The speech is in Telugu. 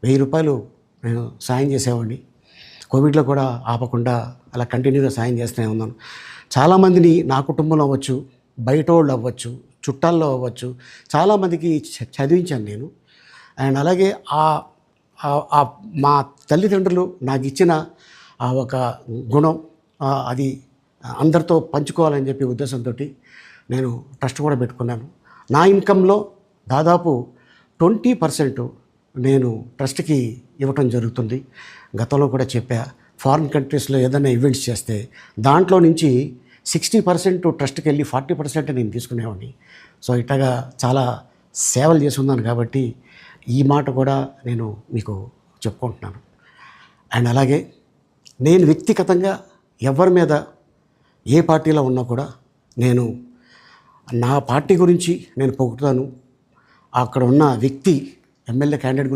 రూ. 1000 నేను సాయం చేసేవాడిని. కోవిడ్లో కూడా ఆపకుండా అలా కంటిన్యూగా సాయం చేస్తూనే ఉన్నాను. చాలామందిని నా కుటుంబంలో అవ్వచ్చు, బయటోళ్ళు అవ్వచ్చు, చుట్టాల్లో అవ్వచ్చు, చాలామందికి చదివించాను నేను. అండ్ అలాగే మా తల్లిదండ్రులు నాకు ఇచ్చిన ఆ ఒక గుణం అది అందరితో పంచుకోవాలని చెప్పి ఉద్దేశంతో నేను ట్రస్ట్ కూడా పెట్టుకున్నాను. నా ఇన్కంలో దాదాపు 20% నేను ట్రస్ట్కి ఇవ్వటం జరుగుతుంది. గతంలో కూడా చెప్పా, ఫారిన్ కంట్రీస్లో ఏదైనా ఈవెంట్స్ చేస్తే దాంట్లో నుంచి 60% ట్రస్ట్కి వెళ్ళి 40% నేను తీసుకునేవాడిని. సో ఇట్లాగా చాలా సేవలు చేసి ఉన్నాను కాబట్టి ఈ మాట కూడా నేను మీకు చెప్పుకుంటున్నాను. అండ్ అలాగే నేను వ్యక్తిగతంగా ఎవరి మీద ఏ పార్టీలో ఉన్నా కూడా నేను నా పార్టీ గురించి నేను పొగుడుతాను. అక్కడ ఉన్న వ్యక్తి ఎమ్మెల్యే క్యాండిడేట్ గురించి